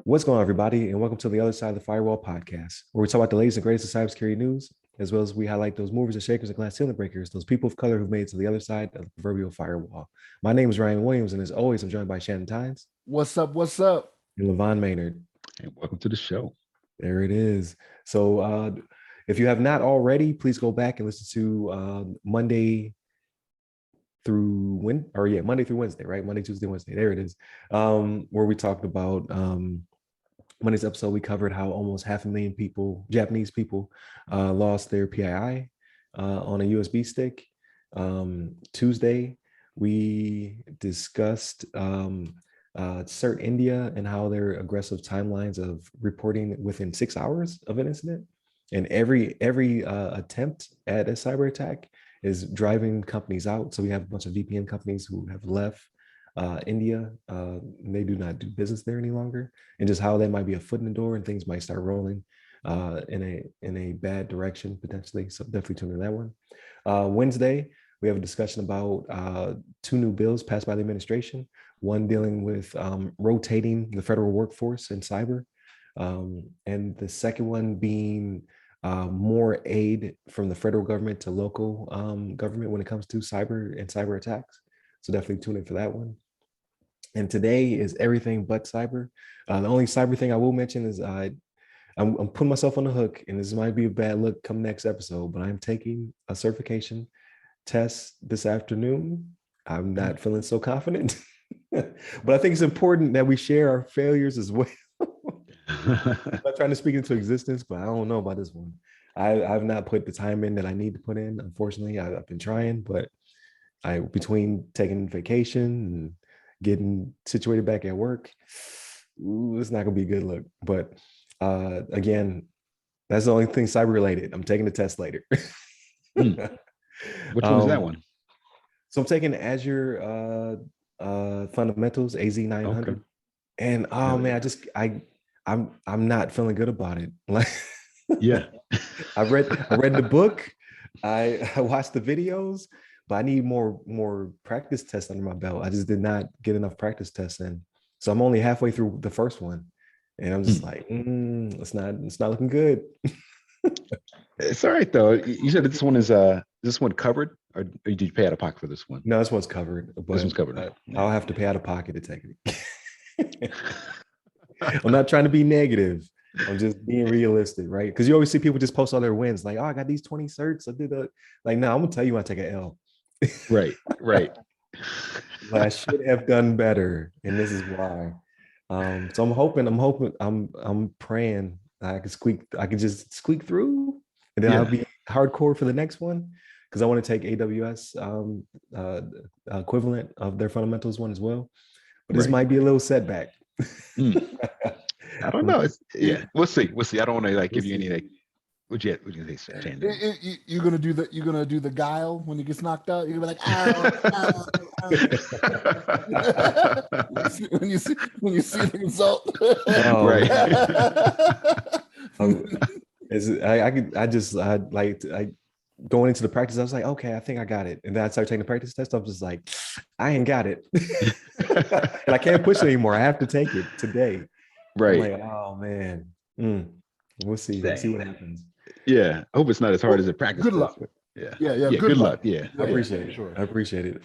What's going on, everybody, and welcome to the Other Side of the Firewall podcast, where we talk about the latest and greatest of cybersecurity news, as well as we highlight those movers and shakers and glass ceiling breakers, those people of color who've made it to the other side of the proverbial firewall. My name is Ryan Williams, and as always, I'm joined by Shannon Tynes. What's up? What's up? And Levon Maynard. And welcome to the show. There it is. So if you have not already, please go back and listen to Monday through Wednesday, right? Monday, Tuesday, Wednesday. There it is. Where we talked about Monday's episode, we covered how almost 500,000 people, Japanese people, lost their PII on a USB stick. Tuesday, we discussed CERT India and how their aggressive timelines of reporting within 6 hours of an incident. And every attempt at a cyber attack is driving companies out. So we have a bunch of VPN companies who have left India. They do not do business there any longer, and just how that might be a foot in the door and things might start rolling in a bad direction potentially. So definitely tune in to that one. Wednesday, we have a discussion about 2 new bills passed by the administration. One dealing with rotating the federal workforce in cyber, and the second one being more aid from the federal government to local government when it comes to cyber and cyber attacks. So definitely tune in for that one. And today is everything but cyber. The only cyber thing I will mention is I'm putting myself on the hook, and this might be a bad look come next episode, but I'm taking a certification test this afternoon. I'm not feeling so confident, but I think it's important that we share our failures as well. I'm not trying to speak into existence, but I don't know about this one. I've not put the time in that I need to put in. Unfortunately, I've been trying, but between taking vacation and getting situated back at work, it's not gonna be a good look. But again, that's the only thing cyber related. I'm taking the test later. Which one is that one? So I'm taking Azure Fundamentals AZ900, okay. And man, I'm not feeling good about it. Like, yeah, I read the book, I watched the videos, but I need more practice tests under my belt. I just did not get enough practice tests in, so I'm only halfway through the first one, and I'm just like, it's not looking good. It's all right though. You said this one is this one covered, or did you pay out of pocket for this one? No, this one's covered. But this one's covered. I'll have to pay out of pocket to take it. I'm not trying to be negative. I'm just being realistic, right? Because you always see people just post all their wins, like, oh, I got these 20 certs. I did that. Like, no, I'm gonna tell you when I take an L. Right. But I should have done better, and this is why. So I'm praying I could just squeak through, and then I'll be hardcore for the next one, because I want to take AWS equivalent of their fundamentals one as well. But this might be a little setback. I don't know. We'll see. I don't want to give you any what you say? You're gonna do the guile when he gets knocked out. You're gonna be like, when you see the result. Right. Going into the practice, I was like, okay, I think I got it. And then I started taking the practice test. I'm just like, I ain't got it. And I can't push it anymore. I have to take it today. Right. I'm like, oh man. We'll see. Let's see what happens. Yeah. I hope it's not as hard as a practice. Good luck. Yeah. Good luck. Yeah. I appreciate it. Sure. I appreciate it.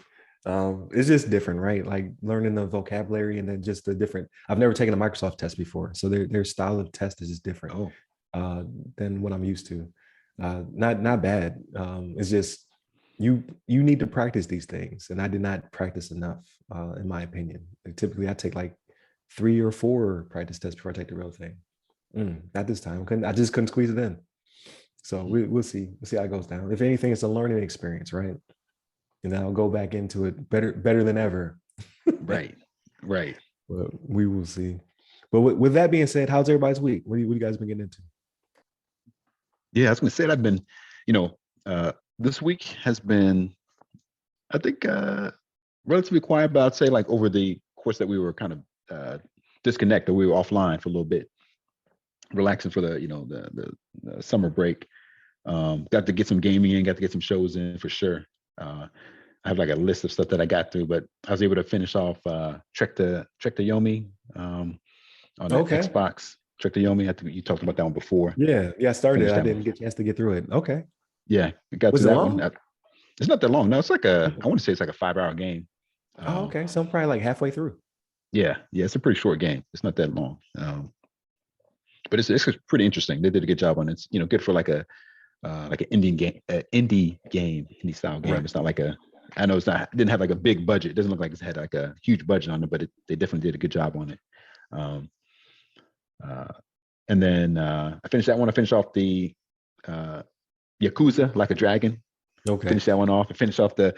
It's just different, right? Like learning the vocabulary, and then just the different. I've never taken a Microsoft test before, so their style of test is just different than what I'm used to. Not bad. It's just you need to practice these things, and I did not practice enough, in my opinion. And typically, I take like 3 or 4 practice tests before I take the real thing. Not this time. I just couldn't squeeze it in. So we'll see. We'll see how it goes down. If anything, it's a learning experience, right? And I'll go back into it better than ever. Right. But we will see. But with that being said, how's everybody's week? What you guys been getting into? Yeah, I was going to say I've been, this week has been, I think, relatively quiet, but I'd say like over the course that we were kind of disconnected, we were offline for a little bit, relaxing for the summer break. Got to get some gaming in, got to get some shows in for sure. I have like a list of stuff that I got through, but I was able to finish off Trek to Yomi on the Okay. Xbox. Trek to Yomi. I think you talked about that one before. Yeah. I started. Finished I that one. didn't get a chance to get through it. Okay. Yeah, I got Was through it that long? one. It's not that long. No, it's like I want to say it's like a 5-hour game. Oh, okay. So I'm probably like halfway through. Yeah, it's a pretty short game. It's not that long. But it's pretty interesting. They did a good job on it. It's, good for like an indie style game. Right. It's not like I know it's not, didn't have like a big budget. It doesn't look like it's had like a huge budget on it, but they definitely did a good job on it. And then I finished that one. I finished off the Yakuza Like a Dragon. Okay. Finish that one off and finish off the,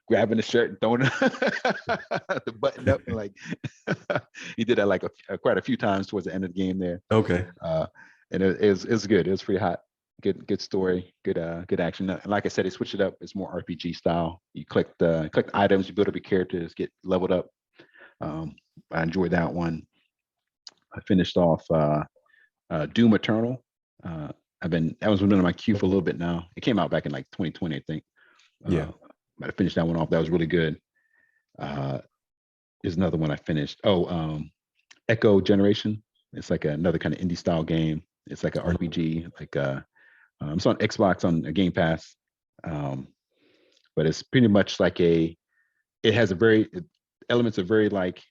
grabbing the shirt and throwing the button up. And like, he did that like quite a few times towards the end of the game there. Okay. And it was good. It was pretty hot. Good story. Good action. And like I said, they switched it up. It's more RPG style. You click items, you build up your characters, get leveled up. I enjoyed that one. I finished off Doom Eternal. That was been in my queue for a little bit now. It came out back in like 2020, I think. Yeah. But I finished that one off. That was really good. There's another one I finished. Echo Generation. It's like another kind of indie style game. It's like an RPG. Like it's on Xbox on a Game Pass. But it's pretty much like it has elements of very like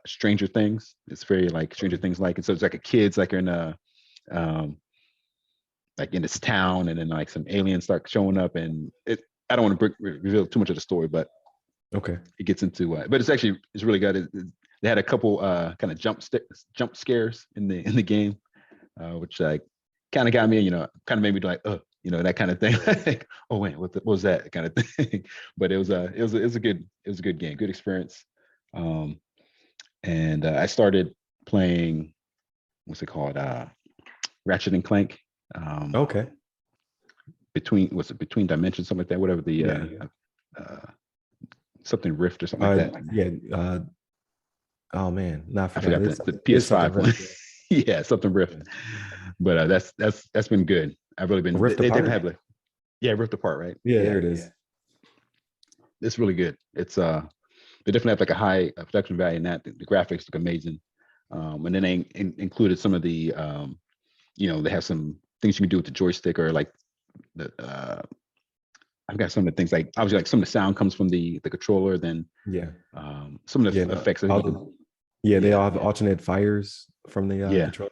Stranger Things. It's very like Stranger Things like, and so it's like a kids like are in a like in this town, and then like some aliens start showing up, and I don't want to reveal too much of the story, but okay, it gets into but it's really good. They had a couple kind of jump scares in the game, which like kind of got me, kind of made me like that kind of thing. Like, oh wait, what was that kind of thing? But it was a good game, good experience. And I started playing, what's it called, Ratchet and Clank. Okay. Between dimensions, something like that, whatever the something Rift or something like that. Yeah. Oh man, I forgot the PS5 one. Yeah, something Rift. But that's been good. I've really been Rift Apart. Rift Apart, right? Yeah, there it is. It's really good. It's they definitely have like a high production value in that. The graphics look amazing. And then they included some of the they have some things you can do with the joystick, or like I've got some of the things like obviously like some of the sound comes from the controller, then some of the effects. They all have alternate fires from the controller.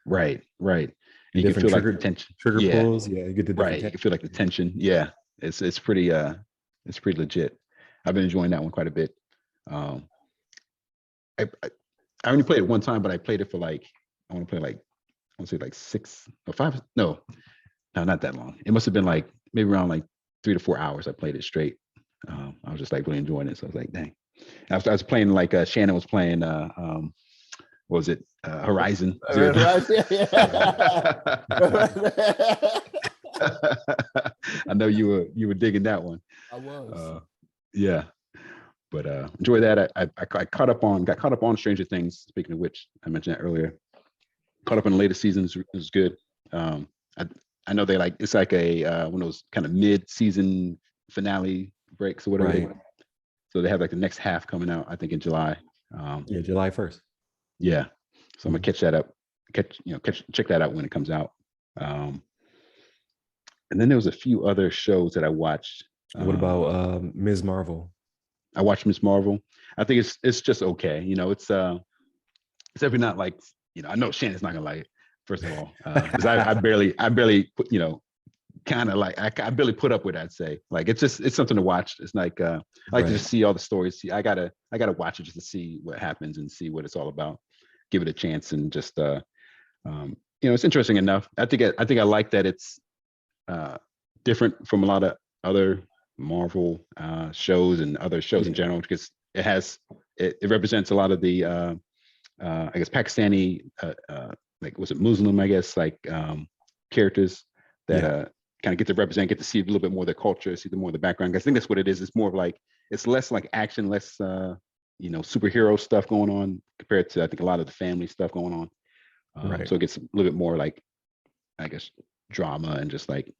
Right. And you can feel like the tension. Trigger pulls. Yeah, you get the different You can feel like the tension. Yeah, it's pretty legit. I've been enjoying that one quite a bit. I only played it one time, but I played it for like I want to say like 6 or 5. No, not that long. It must have been like maybe around like 3 to 4 hours. I played it straight. I was just like really enjoying it. So I was like, dang. I was playing like Shannon was playing. What was it? Horizon. I know you were digging that one. I was. Yeah. But enjoy that. I got caught up on Stranger Things. Speaking of which, I mentioned that earlier. Caught up in the latest seasons. It was good. I know they like, it's like a one of those kind of mid-season finale breaks or whatever. Right. So they have like the next half coming out, I think in July. July 1st. Yeah. So I'm gonna catch that up. Check that out when it comes out. And then there was a few other shows that I watched. What about Ms. Marvel? I watched Ms. Marvel. I think it's just okay. It's definitely not like, I know Shannon's not gonna like it, first of all. Because I barely put, kind of like I barely put up with it, I'd say. Like it's something to watch. It's like I like to just see all the stories. I gotta watch it just to see what happens and see what it's all about. Give it a chance and just it's interesting enough. I think I like that it's different from a lot of other Marvel shows and other shows in general, because it represents a lot of the I guess Pakistani like, was it Muslim, I guess, like characters that kind of get to see a little bit more of their culture, see more of the background. I think that's what it is. It's more of like, it's less like action, less superhero stuff going on compared to, I think, a lot of the family stuff going on. So it gets a little bit more like, I guess, drama and just like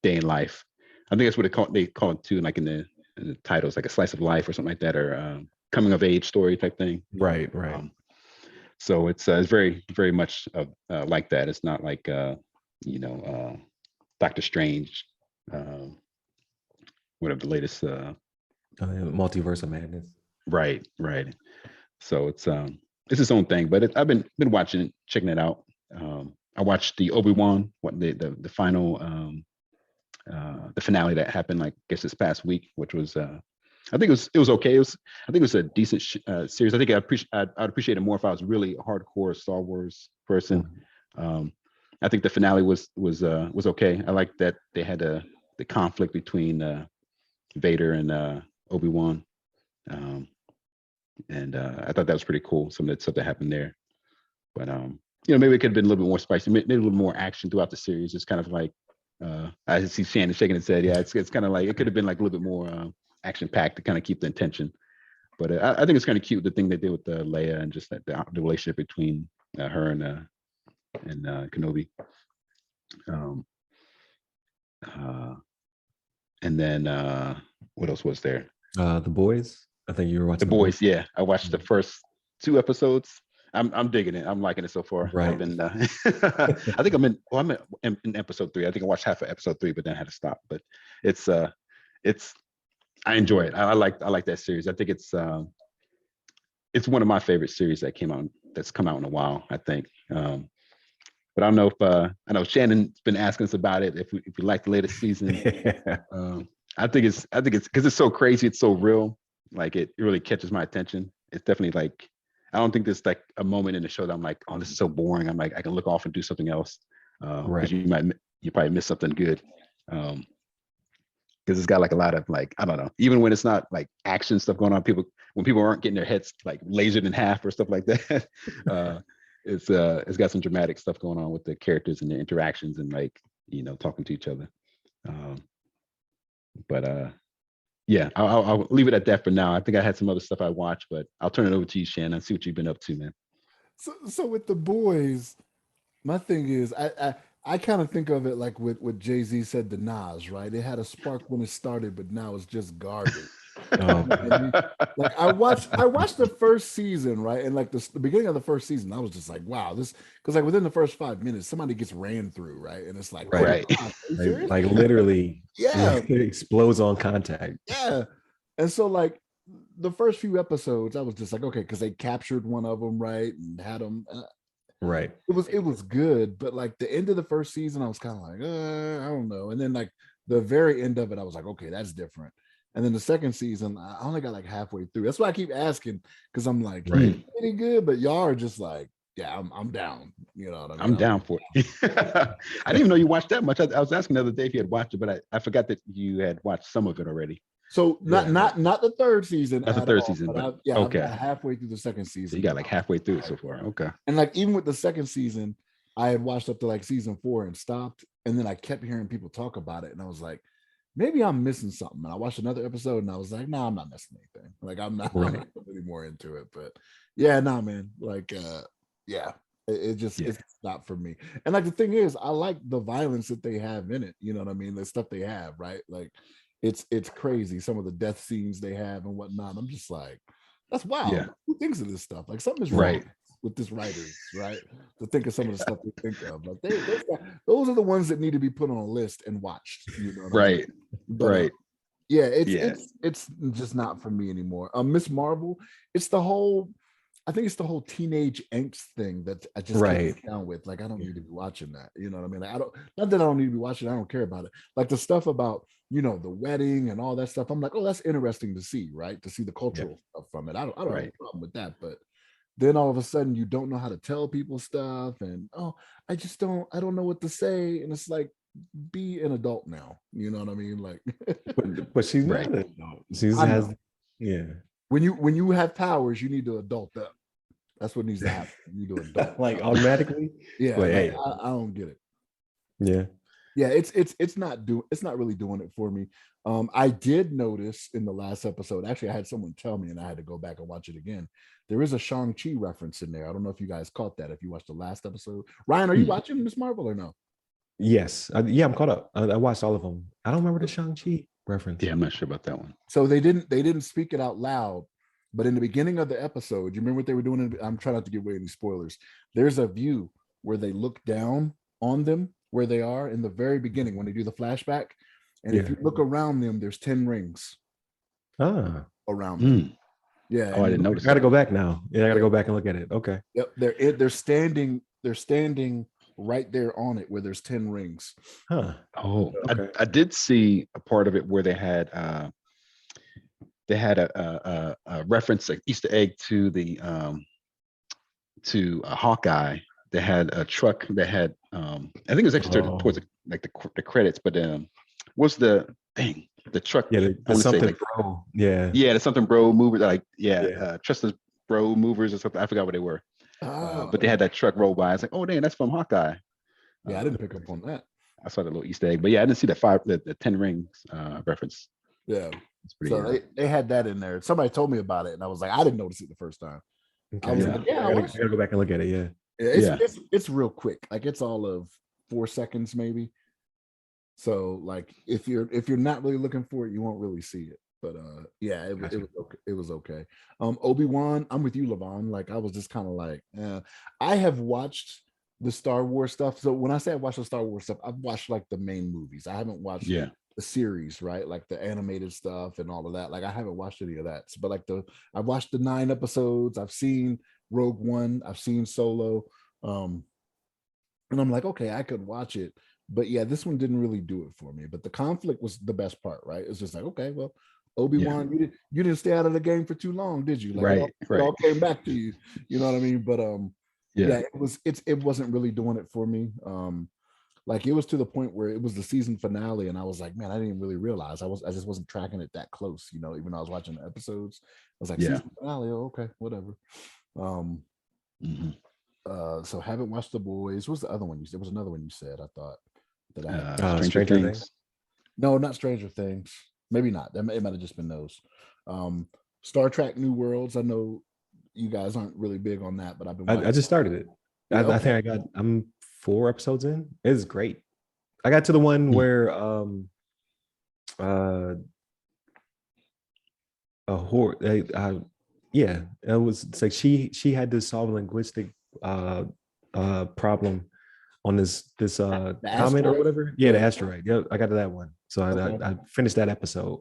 day in life. I think that's what they call it too, like in the the title's like a slice of life or something like that, or coming of age story type thing. Right. So it's very very much like that. It's not like Doctor Strange, whatever the latest. Multiverse of Madness. Right. So it's its own thing, but I've been watching it, checking it out. I watched the Obi-Wan, the final the finale that happened, like, I guess this past week, which was I think it was okay. I think it was a decent series. I think I'd appreciate it more if I was really a hardcore Star Wars person. I think the finale was okay. I like that they had the conflict between Vader and Obi-Wan. And I thought that was pretty cool. Some of that stuff that happened there, but maybe it could have been a little bit more spicy, maybe a little more action throughout the series. It's kind of like I see Shannon shaking his head. Yeah, it's kind of like it could have been like a little bit more action packed to kind of keep the intention. But I think it's kind of cute, the thing they did with Leia, and just that the relationship between her and Kenobi. And then what else was there? The Boys. I think you were watching The Boys. Yeah, I watched the first 2 episodes. I'm digging it. I'm liking it so far. Right. I've been. I think I'm in episode 3. I think I watched half of episode 3, but then I had to stop. But it's I enjoy it. I like that series. I think it's one of my favorite series that's come out in a while, I think. But I don't know if I know Shannon's been asking us about it. If we like the latest season, I think it's because it's so crazy. It's so real. Like it really catches my attention. It's definitely like, I don't think there's like a moment in the show that I'm like, oh, this is so boring. I'm like, I can look off and do something else. Right. You probably miss something good. Because it's got like a lot of like, I don't know, even when it's not like action stuff going on, when people aren't getting their heads like lasered in half or stuff like that, it's got some dramatic stuff going on with the characters and their interactions and like, talking to each other. But yeah, I'll leave it at that for now. I think I had some other stuff I watched, but I'll turn it over to you, Shannon. See what you've been up to, man. So with The Boys, my thing is I kind of think of it like what Jay-Z said to Nas, right? It had a spark when it started, but now it's just garbage. Like I watched the first season, right? And like the beginning of the first season, I was just like, wow, this, because like within the first 5 minutes, somebody gets ran through, right? And it's like, right. Oh, are you serious? Like literally, yeah, it explodes on contact. yeah. And so like the first few episodes, I was just like, okay, because they captured one of them, right, and had them. Right. It was good, but like the end of the first season, I was kind of like, I don't know. And then like the very end of it, I was like, okay, that's different. And then the second season, I only got like halfway through. That's why I keep asking, because I'm like, right, pretty good, but y'all are just like, yeah, I'm down. You know what I mean? I'm down for it. I didn't even know you watched that much. I was asking the other day if you had watched it, but I forgot that you had watched some of it already. So not the third season. Not the third season, but okay. I'm halfway through the second season. So you got like halfway through it so far. Okay. And like even with the second season, I had watched up to like season 4 and stopped, and then I kept hearing people talk about it, and I was like, maybe I'm missing something. And I watched another episode, and I was like, no, I'm not missing anything. Like I'm not really more into it. But yeah, man. Like yeah. It's not for me. And like the thing is, I like the violence that they have in it. You know what I mean? The stuff they have, right? Like it's crazy. Some of the death scenes they have and whatnot. I'm just like, that's wild. Yeah. Who thinks of this stuff? Like something is wrong with this writers, right? To think of some of the stuff they think of. Like those are the ones that need to be put on a list and watched. You know what I mean? But, yeah, it's just not for me anymore. Miss Marvel, I think it's the whole teenage angst thing that I just can't get down with. Like, I don't need to be watching that. You know what I mean? Like, not that I don't need to be watching. I don't care about it. Like the stuff about, the wedding and all that stuff. I'm like, oh, that's interesting to see, right? To see the cultural stuff from it. I don't have a problem with that. But then all of a sudden you don't know how to tell people stuff. And, I don't know what to say. And it's like, be an adult now. You know what I mean? Like, but she's not an adult. When you have powers, you need to adult up. That's what needs to happen. You do adult like automatically. Yeah, but, hey, I don't get it. Yeah. It's not really doing it for me. I did notice in the last episode. Actually, I had someone tell me, and I had to go back and watch it again. There is a Shang-Chi reference in there. I don't know if you guys caught that. If you watched the last episode, Ryan, are you watching Miss Marvel or no? Yes, I'm caught up. I watched all of them. I don't remember the Shang-Chi. reference? Yeah, I'm not sure about that one. So they didn't speak it out loud, but in the beginning of the episode, you remember what they were doing? I'm trying not to give away any spoilers. There's a view where they look down on them where they are in the very beginning when they do the flashback. And if you look around them, there's 10 rings around them. Yeah. Oh, I didn't notice. I got to go back now. Yeah, I got to go back and look at it. Okay. Yep. They're standing right there on it where there's 10 rings. Huh. Oh, okay. I did see a part of it where they had a reference, like Easter egg to the to Hawkeye. They had a truck that had I think it was actually towards the credits, but what's the thing? The truck. Yeah, the something bro. Yeah. Yeah, the something bro movers, like trust us bro movers or something. I forgot what they were. But they had that truck roll by. It's like, oh damn, that's from Hawkeye. Yeah, I didn't pick up on that. I saw the little Easter egg, but yeah, I didn't see the 10 rings reference. Yeah, it's pretty. So they had that in there. Somebody told me about it, and I was like, I didn't notice it the first time. Okay. I was like, I gotta go back and look at it. Yeah. It's real quick. Like it's all of 4 seconds maybe. So like if you're not really looking for it, you won't really see it. But it was okay. Obi-Wan, I'm with you, Levon. Like I was just kind of like, I have watched the Star Wars stuff. So when I say I watched the Star Wars stuff, I've watched like the main movies. I haven't watched the series, right? Like the animated stuff and all of that. Like I haven't watched any of that. But like I've watched the 9 episodes. I've seen Rogue One. I've seen Solo. And I'm like, okay, I could watch it. But yeah, this one didn't really do it for me. But the conflict was the best part, right? It's just like, okay, well, Obi-Wan, you didn't stay out of the game for too long, did you? Like, it all came back to you. You know what I mean? But it wasn't really doing it for me. Like it was to the point where it was the season finale, and I was like, man, I didn't even really realize I just wasn't tracking it that close, you know, even though I was watching the episodes. I was like, season finale, okay, whatever. So haven't watched The Boys. What's the other one you said? There was another one you said, I thought that I Stranger Things. No, not Stranger Things. Maybe not. It might have just been those. Star Trek New Worlds. I know you guys aren't really big on that, but I've been I just started it. I think I'm 4 episodes in. It's great. I got to the one where a horror it was, it's like she had to solve a linguistic problem on this comet or whatever. The asteroid. Yeah, I got to that one. So I finished that episode.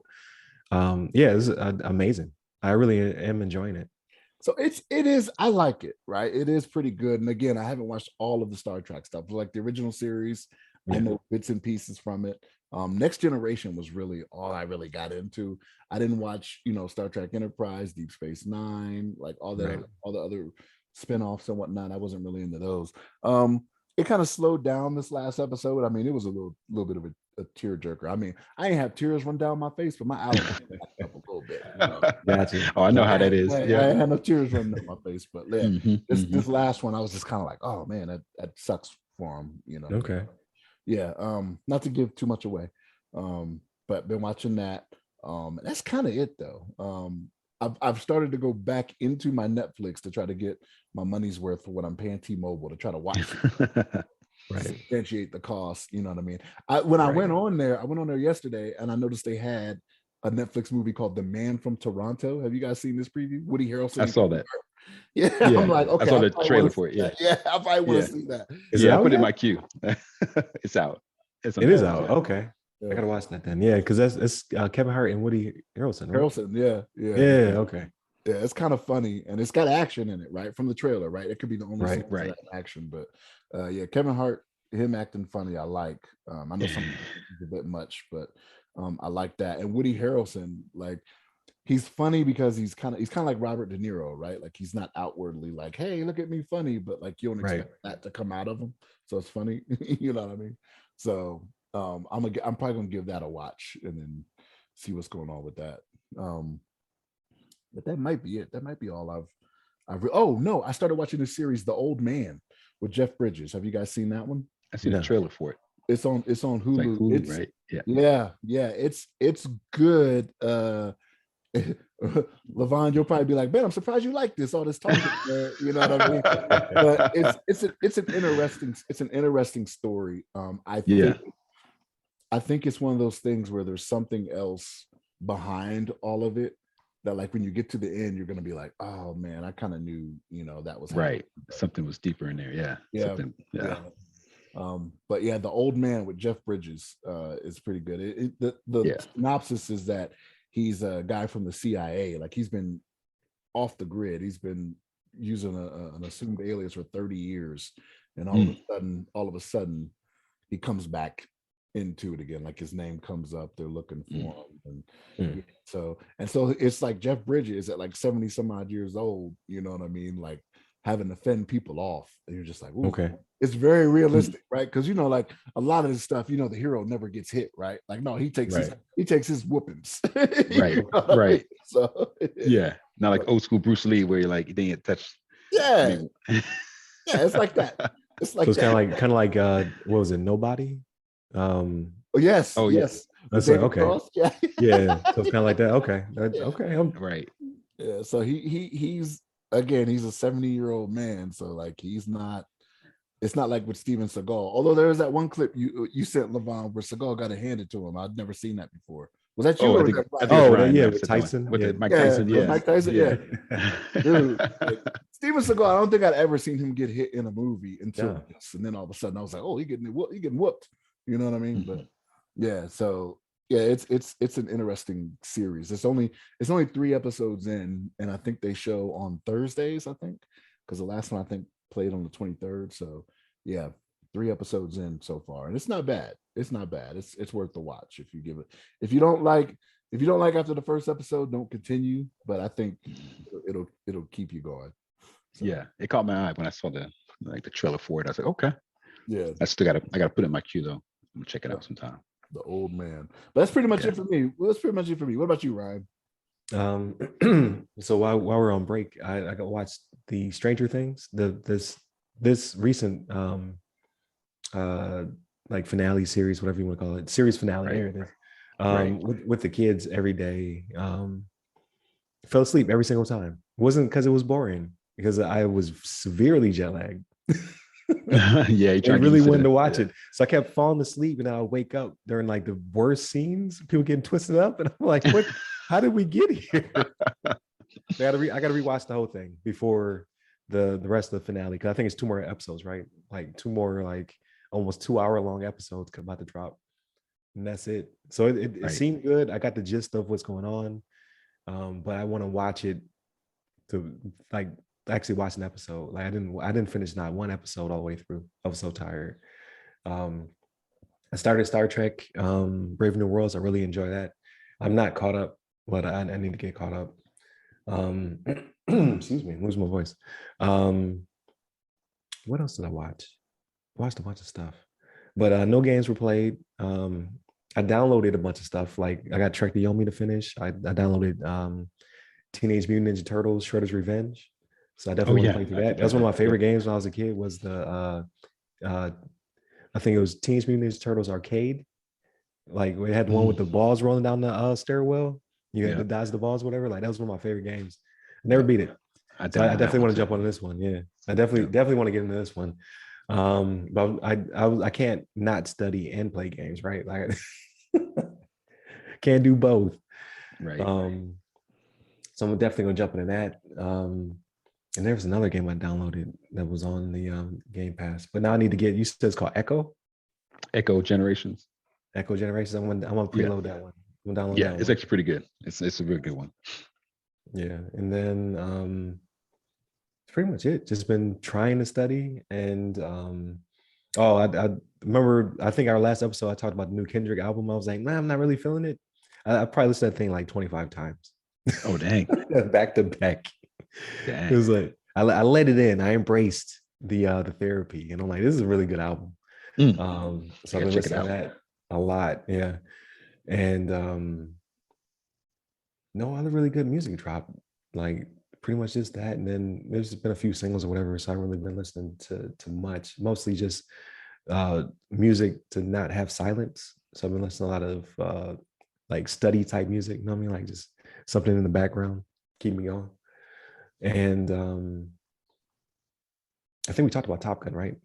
It's amazing. I really am enjoying it. So it is, I like it, right? It is pretty good. And again, I haven't watched all of the Star Trek stuff. Like the original series, I know bits and pieces from it. Next Generation was really all I really got into. I didn't watch, Star Trek Enterprise, Deep Space Nine, like all that, all the other spinoffs and whatnot. I wasn't really into those. It kind of slowed down this last episode. I mean, it was a little bit of a tearjerker. I mean, I ain't have tears run down my face, but my eyes up a little bit. Gotcha. Oh, I know how that is. I ain't had no tears running down my face, but this last one, I was just kind of like, oh man, that sucks for him. Okay. Yeah. Not to give too much away, but been watching that. That's kind of it though. I've started to go back into my Netflix to try to get my money's worth for what I'm paying T-Mobile to try to watch it. Substantiate the cost, you know what I mean? I went on there yesterday and I noticed they had a Netflix movie called The Man from Toronto. Have you guys seen this preview? Woody Harrelson. I saw that. Yeah, I'm like, okay. I saw the trailer for it. Yeah, I probably want to see that. I put it in my queue. It's out. It is out. Okay. I gotta watch that then. Yeah, because that's Kevin Hart and Woody Harrelson. Right? Harrelson, yeah. Okay. Yeah, it's kind of funny and it's got action in it, right? From the trailer, right? It could be the only right action, but Kevin Hart, him acting funny, I like. I know some a bit much, but I like that. And Woody Harrelson, like he's funny because he's kind of like Robert De Niro, right? Like he's not outwardly like, hey, look at me funny, but like you don't expect that to come out of him. So it's funny, you know what I mean? So I'm probably gonna give that a watch and then see what's going on with that. But that might be it. That might be all I started watching this series, The Old Man, with Jeff Bridges. Have you guys seen that one? I seen the trailer for it. It's on Hulu. It's like Hulu, right? Yeah. It's good. Levon, you'll probably be like, man, I'm surprised you like this, all this talking. You know what I mean? But it's an interesting story. I think I think it's one of those things where there's something else behind all of it that, like, when you get to the end, you're gonna be like, oh man, I kind of knew, that was Right. happening. Something was deeper in there. Yeah. Yeah, Something. Yeah. But yeah, the old man with Jeff Bridges is pretty good. The synopsis is that he's a guy from the CIA. Like, he's been off the grid. He's been using an assumed alias for 30 years, and all of a sudden, he comes back into it again. Like, his name comes up. They're looking for him, and so it's like Jeff Bridges at like 70 some odd years old. You know what I mean? Like, having to fend people off, and you're just like, ooh. Okay. It's very realistic, right? Because like a lot of this stuff, the hero never gets hit, right? Like, no, he takes his whoopings, right, right. I mean? So yeah, not like old school Bruce Lee where you're like you didn't touch. Yeah, yeah, it's like that. It's like so it's kind of like what was it? Nobody. Oh yes, oh yes. That's like okay. Cross? Yeah, yeah. So it's kind of like that. Okay, okay. Right. Yeah. So he's again, he's a 70-year-old man. So like he's not. It's not like with Steven Seagal. Although there is that one clip you sent, Levon, where Seagal got it handed to him. I'd never seen that before. Was that you? With Tyson. With Mike Tyson. Yeah, Mike Tyson. Yeah, dude. Like, Steven Seagal. I don't think I'd ever seen him get hit in a movie until this, and then all of a sudden I was like, oh, he getting whooped. You know what I mean? But yeah, so yeah, it's an interesting series. It's only 3 episodes in, and I think they show on Thursdays. I think because the last one I think played on the 23rd. So yeah, 3 episodes in so far, and it's not bad. It's not bad. It's worth the watch if you give it. If you don't like after the first episode, don't continue. But I think it'll keep you going. So. Yeah, it caught my eye when I saw the trailer for it. I was like, okay. Yeah, I gotta put it in my queue though. I'm gonna check it out sometime. The old man. But that's pretty much it for me. Well, that's pretty much it for me. What about you, Ryan? So while we're on break, I got watched the Stranger Things, this recent like finale series, whatever you want to call it, series finale. There it is. With the kids every day. Fell asleep every single time. It wasn't because it was boring, because I was severely jet lagged. Yeah, I really wanted to watch it, so I kept falling asleep, and I would wake up during like the worst scenes, people getting twisted up, and I'm like, what? How did we get here? I gotta rewatch the whole thing before the rest of the finale, because I think it's 2 more episodes, right? Like 2 more like almost 2-hour long episodes about to drop, and that's it. So it seemed good. I got the gist of what's going on, but I want to watch it to like actually watch an episode. Like I didn't finish not one episode all the way through. I was so tired. I started Star Trek, Brave New Worlds. I really enjoy that. I'm not caught up, but I need to get caught up. Excuse me, lose my voice. What else did I watch? I watched a bunch of stuff, but no games were played. I downloaded a bunch of stuff. Like I got Trek to Yomi to finish. I downloaded Teenage Mutant Ninja Turtles: Shredder's Revenge. So I definitely want to play through that. That was one of my favorite games when I was a kid. Was the I think it was Teenage Mutant Ninja Turtles Arcade. Like we had the one with the balls rolling down the stairwell. You had to dodge the balls, whatever. Like that was one of my favorite games. I never beat it. I definitely want to jump on this one. Yeah, I definitely want to get into this one. But I can't not study and play games, right? Like can't do both. Right. So I'm definitely gonna jump into that. And there was another game I downloaded that was on the Game Pass, but now I need to get. You said it's called Echo Generations. Echo Generations. I'm gonna preload that one. I'm gonna download that it's actually pretty good. It's a really good one. Yeah, and then that's pretty much it. Just been trying to study, and I remember. I think our last episode I talked about the new Kendrick album. I was like, man, I'm not really feeling it. I probably listened to that thing like 25 times. Oh dang! Back to back. Dang. It was like I let it in. I embraced the therapy, and I'm like, this is a really good album. So I've been listening to that a lot. Yeah, and no other really good music drop. Like pretty much just that, and then there's been a few singles or whatever. So I haven't really been listening to much. Mostly just music to not have silence. So I've been listening to a lot of like study type music. You know what I mean? Like just something in the background, keep me going. And I think we talked about Top Gun, right?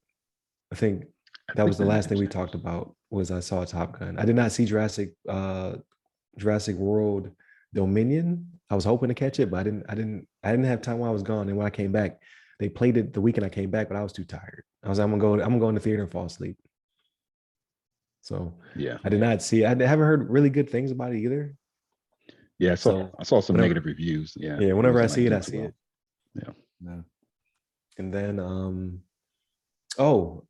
I think that was the we last thing we mentioned. talked about. Was I saw Top Gun. I did not see Jurassic World Dominion. I was hoping to catch it, but I didn't have time while I was gone. And when I came back, they played it the weekend I came back, but I was too tired. I was like, I'm gonna go in the theater and fall asleep. So Yeah, I did not see. I haven't heard really good things about it either. yeah. So I saw some whenever, negative reviews. Yeah, yeah, it whenever I wasn't like see it, I doing too see well. it. Yeah. No. And then oh,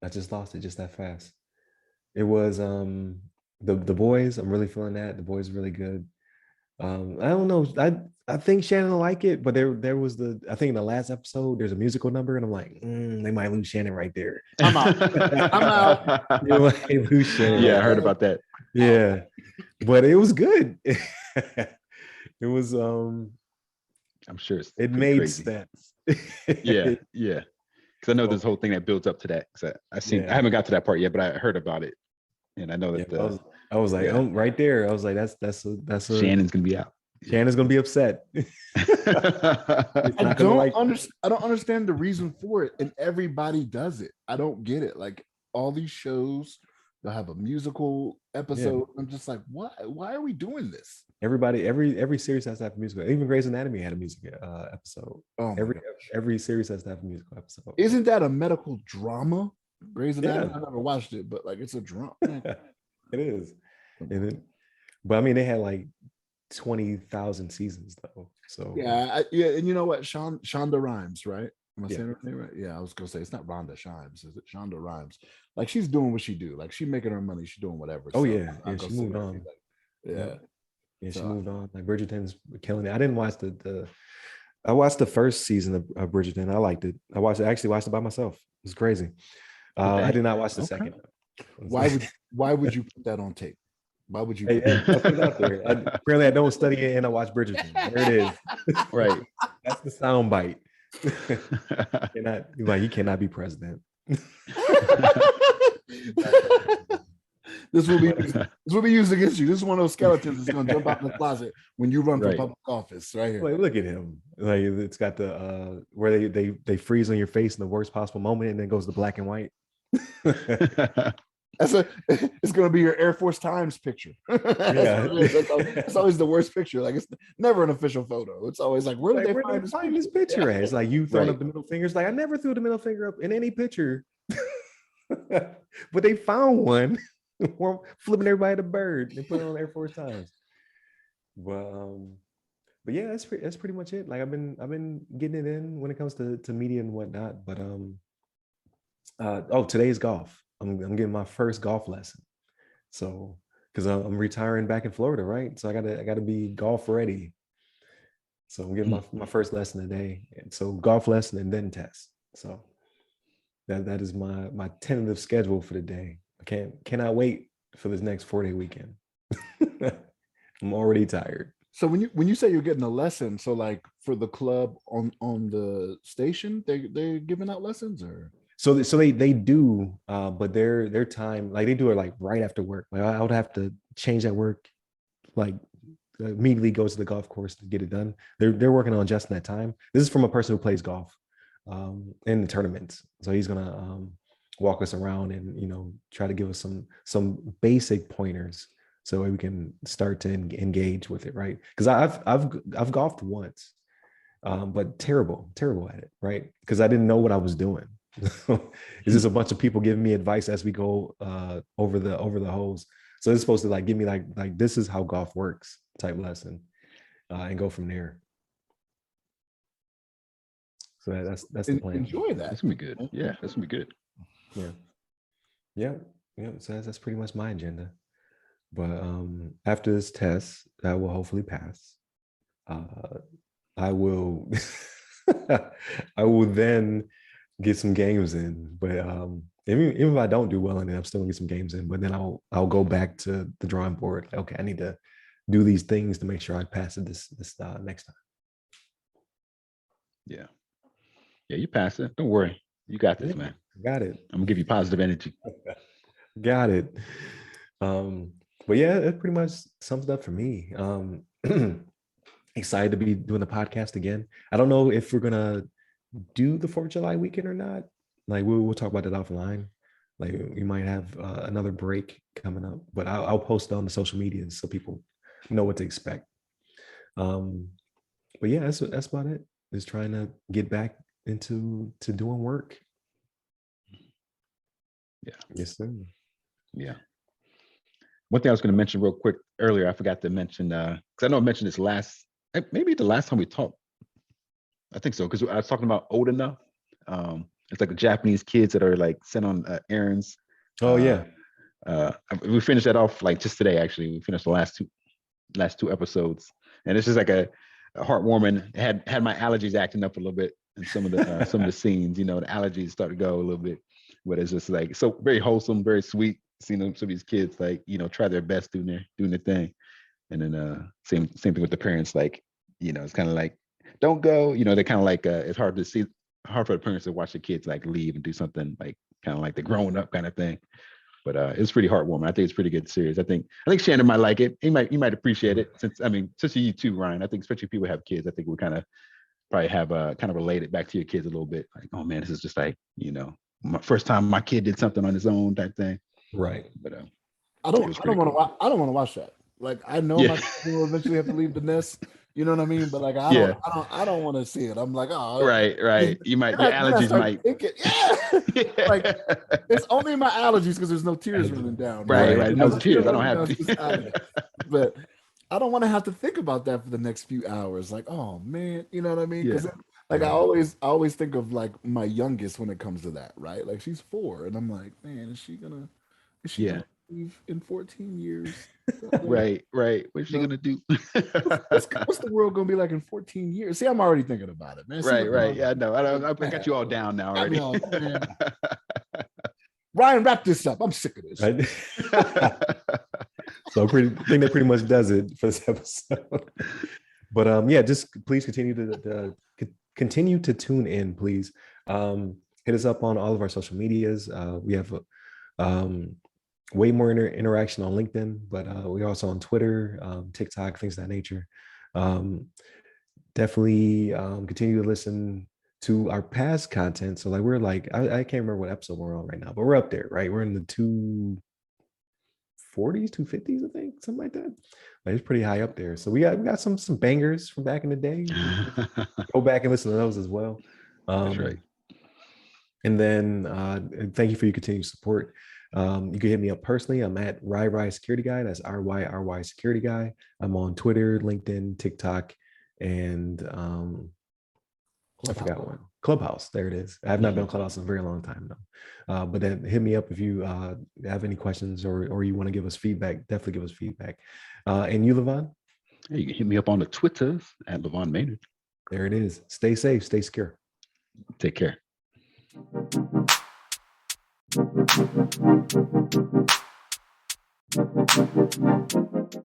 I just lost it just that fast. It was the boys. I'm really feeling that. The boys are really good. I don't know. I think Shannon will like it, but there was I think in the last episode there's a musical number, and I'm like, they might lose Shannon right there. I'm out. I'm out. You might lose Shannon Yeah, right I heard there. about that. Yeah, but it was good. It was I'm sure it's it pretty made crazy. sense. Yeah, yeah. Because I know this So, whole thing that builds up to that. Because I seen, yeah. I haven't got to that part yet, but I heard about it, and I know Yeah, that I was like, yeah. oh, right there. I was like, that's a Shannon's gonna be out. Shannon's gonna be upset. I Not gonna like I don't understand the reason for it, and everybody does it. I don't get it. Like all these shows, they'll have a musical episode. I'm just like, what? Why are we doing this? everybody. Every series has to have a musical. Even Grey's Anatomy had a music episode. Oh my gosh. Every series has to have a musical episode. Isn't that a medical drama? Grey's Anatomy. Yeah. I never watched it, but like it's a drama. It is. And then, but I mean, they had like 20,000 seasons though. So Yeah, and you know what? Shonda Rhimes, right? Am I Yeah. saying her name right? Yeah, I was gonna say it's not Rhonda Shimes, is it? Shonda Rhimes. Like she's doing what she do. Like she's making her money. She's doing whatever. Oh So yeah, I'm yeah. gonna She sit moved there and on. be like, yeah. Yeah, she So- moved on. Like Bridgerton's killing it. I didn't watch the I watched the first season of Bridgerton. I liked it. I actually watched it by myself. It was crazy. I did not watch the Okay. second. Why would you put that on tape? Why would you? Hey, I put it out there. Apparently, I don't study it and I watch Bridgerton. There it is. Right. That's the sound bite. He cannot be president. This will be used against you. This is one of those skeletons that's gonna jump out in the closet when you run for Right. public office, right here. Like, look at him. Like it's got the where they freeze on your face in the worst possible moment, and then goes to black and white. It's gonna be your Air Force Times picture. That's always the worst picture. Like it's never an official photo. It's always like, where did they find this picture at? It's like you throwing Right. up the middle fingers. Like I never threw the middle finger up in any picture, but they found one. Flipping everybody the bird and put it on Air Force Times. But yeah, that's pretty much it. Like I've been getting it in when it comes to media and whatnot. But today's golf. I'm getting my first golf lesson. So because I'm retiring back in Florida, right? So I gotta be golf ready. So I'm getting my first lesson today. And so golf lesson and then test. So that is my tentative schedule for the day. I cannot wait for this next 4-day weekend. I'm already tired. So when you say you're getting a lesson, so like for the club on the station, they're giving out lessons, or so they do, but their time, like they do it like right after work. Like I would have to change at work, like immediately go to the golf course to get it done. They're working on just in that time. This is from a person who plays golf in the tournaments, so he's gonna walk us around and try to give us some basic pointers so we can start to engage with it, right? Because I've golfed once, but terrible at it, right? Because I didn't know what I was doing. It's just a bunch of people giving me advice as we go over the holes. So it's supposed to like give me like this is how golf works type lesson, and go from there. So that's the plan. enjoy that. That's gonna be good. Yeah, that's gonna be good. Yeah. So that's pretty much my agenda. But after this test, I will hopefully pass. I will I will then get some games in. But even if I don't do well in it, I'm still gonna get some games in. But then I'll go back to the drawing board. Okay, I need to do these things to make sure I pass it this next time. Yeah, you pass it. Don't worry. You got this, man. Got it. I'm gonna give you positive energy. Got it. But yeah, it pretty much sums it up for me. Excited to be doing the podcast again. I don't know if we're gonna do the 4th of July weekend or not. Like we'll talk about that offline. Like we might have another break coming up, but I'll post it on the social media so people know what to expect. But yeah, that's about it. Is trying to get back into doing work. Yeah. Yes, sir. Yeah. One thing I was going to mention real quick earlier, I forgot to mention because I know I mentioned this maybe the last time we talked. I think so, because I was talking about old enough. It's like the Japanese kids that are like sent on errands. Oh yeah. We finished that off like just today. Actually, we finished the last two episodes, and it's just like a heartwarming. Had my allergies acting up a little bit in some of the scenes. You know, the allergies start to go a little bit, but it's just like so very wholesome, very sweet. Seeing some of these kids like try their best doing their thing, and then same thing with the parents. Like it's kind of like don't go. They're kind of like it's hard for the parents to watch the kids like leave and do something like kind of like the growing up kind of thing. But it's pretty heartwarming. I think it's a pretty good series. I think Shannon might like it. You might appreciate it since you too, Ryan. I think especially if people have kids, I think we kind of probably have kind of related back to your kids a little bit. Like, oh man, this is just like my first time my kid did something on his own type thing. Right. But I don't want to watch that. Like I know my kid will eventually have to leave the nest. You know what I mean? But like I don't want to see it. I'm like, oh, right. You might your allergies might. Thinking, like it's only my allergies because there's no tears running down. Right. No tears. I don't have to. But I don't want to have to think about that for the next few hours. Like, oh man, you know what I mean? Because like I always think of like my youngest when it comes to that, right? Like she's 4, and I'm like, man, is she gonna leave in 14 years? Right. What's she gonna do? What's the world gonna be like in 14 years? See, I'm already thinking about it, man. Right. Yeah, I know. I got you all down now already. Ryan, wrap this up. I'm sick of this. So I think that pretty much does it for this episode. But just please continue to tune in, please. Hit us up on all of our social medias. We have way more interaction on LinkedIn, but we're also on Twitter, TikTok, things of that nature. Definitely continue to listen to our past content. So like we're like, I can't remember what episode we're on right now, but we're up there, right? We're in the 240s, 250s, I think, something like that. Like it's pretty high up there. So we got some bangers from back in the day. Go back and listen to those as well. That's right. And then thank you for your continued support. You can hit me up personally. I'm at RY Security Guy. That's RY Security Guy. I'm on Twitter, LinkedIn, TikTok, and I forgot one. Clubhouse. There it is. I have not been on Clubhouse in a very long time though. But then hit me up if you have any questions or you want to give us feedback. Definitely give us feedback. And you, Levon? You can hit me up on the Twitter at Levon Maynard. There it is. Stay safe. Stay secure. Take care.